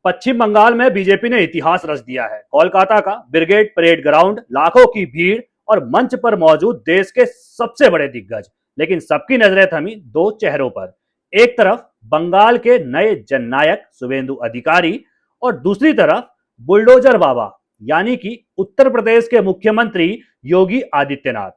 पश्चिम बंगाल में बीजेपी ने इतिहास रच दिया है। कोलकाता का ब्रिगेड परेड ग्राउंड, लाखों की भीड़ और मंच पर मौजूद देश के सबसे बड़े दिग्गज। लेकिन सबकी नजरें थमी दो चेहरों पर। एक तरफ बंगाल के नए जननायक शुभेंदु अधिकारी और दूसरी तरफ बुलडोजर बाबा यानी कि उत्तर प्रदेश के मुख्यमंत्री योगी आदित्यनाथ।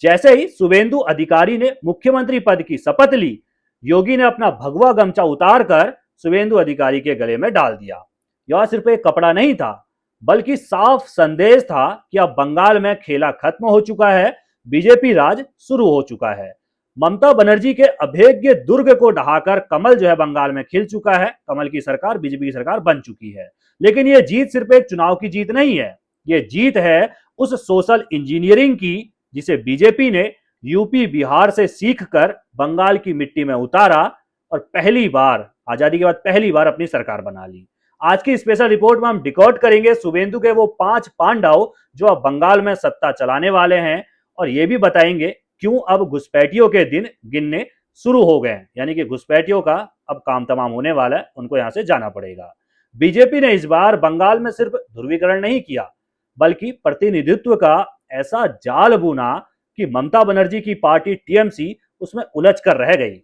जैसे ही शुभेंदु अधिकारी ने मुख्यमंत्री पद की शपथ ली, योगी ने अपना भगवा गमछा उतार कर शुभेंदु अधिकारी के गले में डाल दिया। यह सिर्फ एक कपड़ा नहीं था, बल्कि साफ संदेश था कि अब बंगाल में खेला खत्म हो चुका है, बीजेपी राज शुरू हो चुका है। ममता बनर्जी के अभेद्य दुर्ग को ढहाकर कमल जो है बंगाल में खिल चुका है। कमल की सरकार, बीजेपी की सरकार बन चुकी है। लेकिन यह जीत सिर्फ एक चुनाव की जीत नहीं है, यह जीत है उस सोशल इंजीनियरिंग की जिसे बीजेपी ने यूपी बिहार से सीख कर बंगाल की मिट्टी में उतारा और पहली बार, आजादी के बाद पहली बार अपनी सरकार बना ली। आज की स्पेशल रिपोर्ट में हम डिकोड करेंगे शुभेंदु के वो 5 पांडव जो अब बंगाल में सत्ता चलाने वाले हैं, और ये भी बताएंगे क्यों अब घुसपैठियों के दिन गिनने शुरू हो गए हैं, यानी कि घुसपैठियों का अब काम तमाम होने वाला है, उनको यहां से जाना पड़ेगा। बीजेपी ने इस बार बंगाल में सिर्फ ध्रुवीकरण नहीं किया, बल्कि प्रतिनिधित्व का ऐसा जाल बुना कि ममता बनर्जी की पार्टी टीएमसी उसमें उलझ कर रह गई।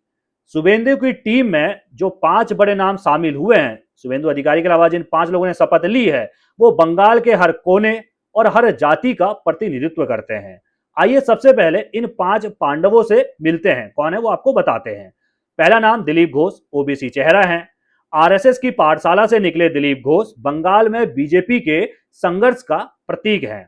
शुभेंदु की टीम में जो 5 बड़े नाम शामिल हुए हैं, शुभेंदु अधिकारी के अलावा जिन 5 लोगों ने शपथ ली है, वो बंगाल के हर कोने और हर जाति का प्रतिनिधित्व करते हैं। आइए सबसे पहले इन 5 पांडवों से मिलते हैं। कौन है वो आपको बताते हैं। पहला नाम दिलीप घोष, ओबीसी चेहरा है। आरएसएस की पाठशाला से निकले दिलीप घोष बंगाल में बीजेपी के संघर्ष का प्रतीक हैं।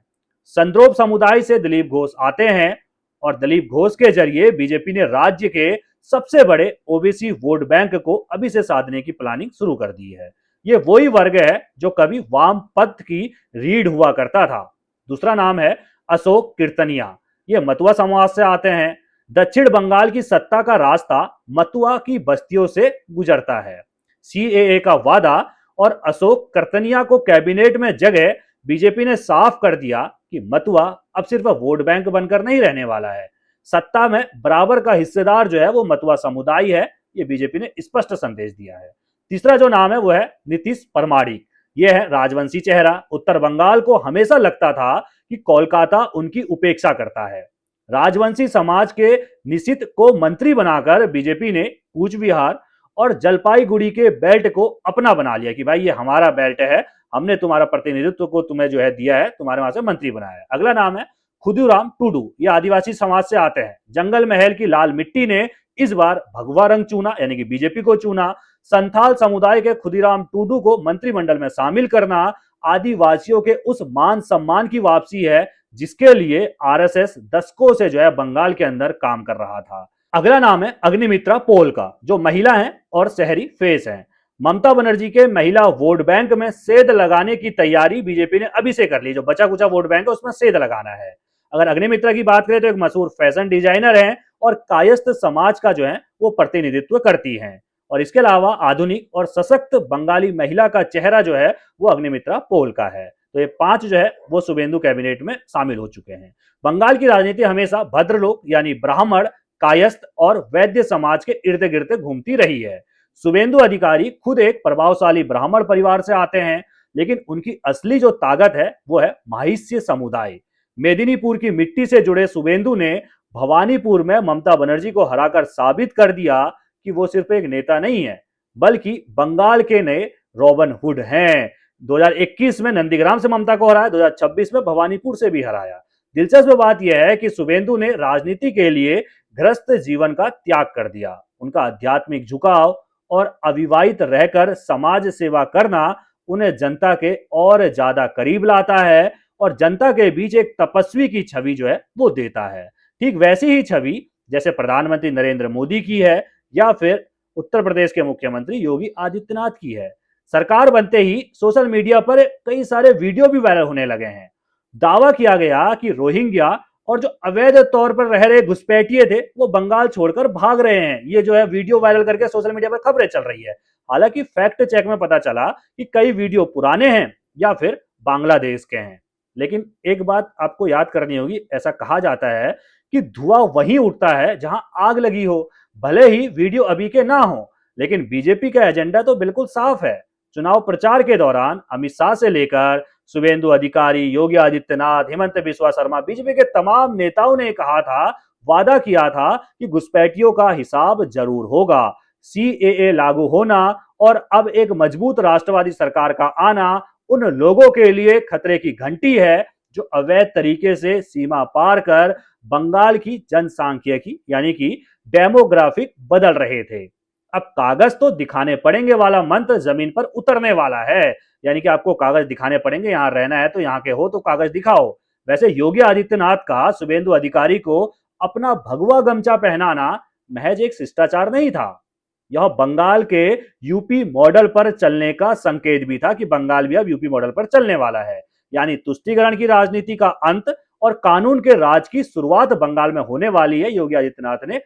संद्रोप समुदाय से दिलीप घोष आते हैं और दिलीप घोष के जरिए बीजेपी ने राज्य के सबसे बड़े ओबीसी वोट बैंक को अभी से साधने की प्लानिंग शुरू कर दी है। ये वही वर्ग है जो कभी वामपंथ की रीढ़ हुआ करता था। दूसरा नाम है अशोक कीर्तनिया। ये मतुआ समाज से आते हैं। दक्षिण बंगाल की सत्ता का रास्ता मतुआ की बस्तियों से गुजरता है। सीएए का वादा और अशोक कीर्तनिया को कैबिनेट में जगह बीजेपी ने साफ कर दिया कि मतुआ अब सिर्फ वोट बैंक बनकर नहीं रहने वाला है, सत्ता में बराबर का हिस्सेदार जो है वो मतुआ समुदाय है। ये बीजेपी ने स्पष्ट संदेश दिया है। तीसरा जो नाम है वो है नीतीश परमाणिक। ये है राजवंशी चेहरा। उत्तर बंगाल को हमेशा लगता था कि कोलकाता उनकी उपेक्षा करता है। राजवंशी समाज के निशित को मंत्री बनाकर बीजेपी ने कूच बिहार और जलपाईगुड़ी के बेल्ट को अपना बना लिया कि भाई ये हमारा बेल्ट है, हमने तुम्हारा प्रतिनिधित्व को तुम्हें जो है दिया है, तुम्हारे वहां से मंत्री बनाया है। अगला नाम है खुदूराम टूडू। ये आदिवासी समाज से आते हैं। जंगल महल की लाल मिट्टी ने इस बार भगवा रंग चुना, यानी कि बीजेपी को चुना। संथाल समुदाय के खुदीराम टूडू को मंत्रिमंडल में शामिल करना आदिवासियों के उस मान सम्मान की वापसी है जिसके लिए आरएसएस दशकों से जो है बंगाल के अंदर काम कर रहा था। अगला नाम है अग्निमित्रा पोल का, जो महिला हैं और शहरी फेस हैं। ममता बनर्जी के महिला वोट बैंक में सेध लगाने की तैयारी बीजेपी ने अभी से कर ली। जो बचा कुचा वोट बैंक है उसमें सेध लगाना है। अगर अग्निमित्रा की बात करें तो एक मशहूर फैशन डिजाइनर हैं और कायस्थ समाज का जो है वो प्रतिनिधित्व करती हैं। और इसके अलावा आधुनिक और सशक्त बंगाली महिला का चेहरा जो है वो अग्निमित्रा पोल का है। तो ये 5 जो है वो शुभेंदु कैबिनेट में शामिल हो चुके हैं। बंगाल की राजनीति हमेशा भद्रलोक यानी ब्राह्मण, कायस्थ और वैद्य समाज के इर्द गिर्द घूमती रही है। शुभेंदु अधिकारी खुद एक प्रभावशाली ब्राह्मण परिवार से आते हैं, लेकिन उनकी असली जो ताकत है वो है महिष्य समुदाय। मेदिनीपुर की मिट्टी से जुड़े शुभेंदु ने भवानीपुर में ममता बनर्जी को हराकर साबित कर दिया कि वो सिर्फ एक नेता नहीं है, बल्कि बंगाल के नए रॉबिन हुड हैं। 2021 में नंदीग्राम से ममता को हराया, 2026 में भवानीपुर से भी हराया। दिलचस्प बात यह है कि शुभेंदु ने राजनीति के लिए ग्रस्त जीवन का त्याग कर दिया। उनका आध्यात्मिक झुकाव और अविवाहित रहकर समाज सेवा करना उन्हें जनता के और ज्यादा करीब लाता है और जनता के बीच एक तपस्वी की छवि जो है वो देता है। ठीक वैसी ही छवि जैसे प्रधानमंत्री नरेंद्र मोदी की है या फिर उत्तर प्रदेश के मुख्यमंत्री योगी आदित्यनाथ की है। सरकार बनते ही सोशल मीडिया पर कई सारे वीडियो भी वायरल होने लगे हैं। दावा किया गया कि रोहिंग्या और जो अवैध तौर पर रह रहे घुसपैठिए थे वो बंगाल छोड़कर भाग रहे हैं। ये जो है वीडियो वायरल करके सोशल मीडिया पर खबरें चल रही है। हालांकि फैक्ट चेक में पता चला कि कई वीडियो पुराने हैं या फिर बांग्लादेश के हैं। लेकिन एक बात आपको याद करनी होगी, ऐसा कहा जाता है कि धुआं वहीं उठता है जहां आग लगी हो। भले ही वीडियो अभी के ना हो, लेकिन बीजेपी का एजेंडा तो बिल्कुल साफ है। चुनाव प्रचार के दौरान अमित शाह से लेकर शुभेंदु अधिकारी, योगी आदित्यनाथ, हेमंत बिस्वा शर्मा, बीजेपी के तमाम नेताओं ने कहा था, वादा किया था कि घुसपैठियों का हिसाब जरूर होगा। सीएए लागू होना और अब एक मजबूत राष्ट्रवादी सरकार का आना उन लोगों के लिए खतरे की घंटी है जो अवैध तरीके से सीमा पार कर बंगाल की जनसांख्यिकी यानी कि डेमोग्राफिक बदल रहे थे। अब कागज तो दिखाने पड़ेंगे वाला मंत्र जमीन पर उतरने वाला है, यानी कि आपको कागज दिखाने पड़ेंगे, यहां रहना है तो यहां के हो तो कागज दिखाओ। वैसे योगी आदित्यनाथ का शुभेंदु अधिकारी को अपना भगवा गमछा पहनाना महज एक शिष्टाचार नहीं था, यह बंगाल के यूपी मॉडल पर चलने का संकेत भी था कि बंगाल भी अब यूपी मॉडल पर चलने वाला है। यानी तुष्टीकरण की राजनीति का अंत और कानून के राज की शुरुआत बंगाल में होने वाली है, योगी आदित्यनाथ ने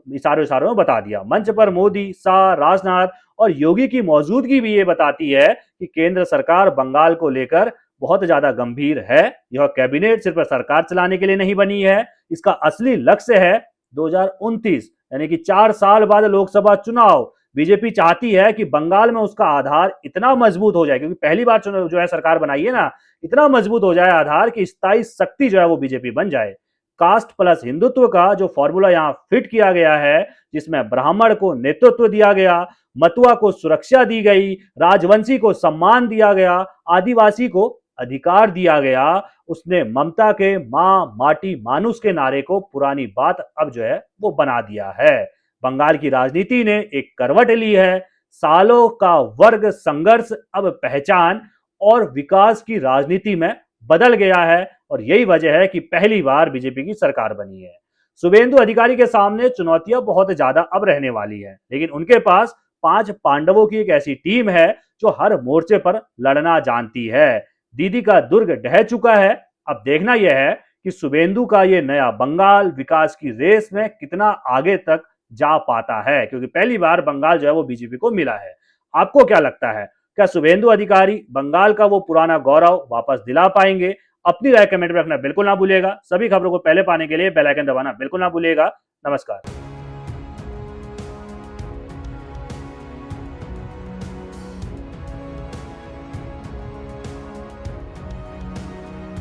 इशारों इशारों में बता दिया। मंच पर मोदी, शाह, राजनाथ और योगी की मौजूदगी भी ये बताती है कि केंद्र सरकार बंगाल को लेकर बहुत ज्यादा गंभीर है। यह कैबिनेट सिर्फ सरकार चलाने के लिए नहीं बनी है, इसका असली लक्ष्य है 2029 यानी कि 4 साल बाद लोकसभा चुनाव। बीजेपी चाहती है कि बंगाल में उसका आधार इतना मजबूत हो जाए, क्योंकि पहली बार जो है सरकार बनाई है ना, इतना मजबूत हो जाए आधार कि स्थायी शक्ति जो है वो बीजेपी बन जाए। कास्ट प्लस हिंदुत्व का जो फॉर्मूला यहाँ फिट किया गया है, जिसमें ब्राह्मण को नेतृत्व दिया गया, मतुआ को सुरक्षा दी गई, राजवंशी को सम्मान दिया गया, आदिवासी को अधिकार दिया गया, उसने ममता के मां माटी मानुस के नारे को पुरानी बात अब जो है वो बना दिया है। बंगाल की राजनीति ने एक करवट ली है, सालों का वर्ग संघर्ष अब पहचान और विकास की राजनीति में बदल गया है, और यही वजह है कि पहली बार बीजेपी की सरकार बनी है। शुभेंदु अधिकारी के सामने चुनौतियां बहुत ज्यादा अब रहने वाली है, लेकिन उनके पास 5 पांडवों की एक ऐसी टीम है जो हर मोर्चे पर लड़ना जानती है। दीदी का दुर्ग ढह चुका है, अब देखना यह है कि शुभेंदु का यह नया बंगाल विकास की रेस में कितना आगे तक जा पाता है, क्योंकि पहली बार बंगाल जो है वो बीजेपी को मिला है। आपको क्या लगता है, क्या शुभेंदु अधिकारी बंगाल का वो पुराना गौरव वापस दिला पाएंगे? अपनी राय कमेंट में रखना बिल्कुल ना भूलिएगा। सभी खबरों को पहले पाने के लिए बेल आइकन दबाना बिल्कुल ना भूलिएगा। नमस्कार।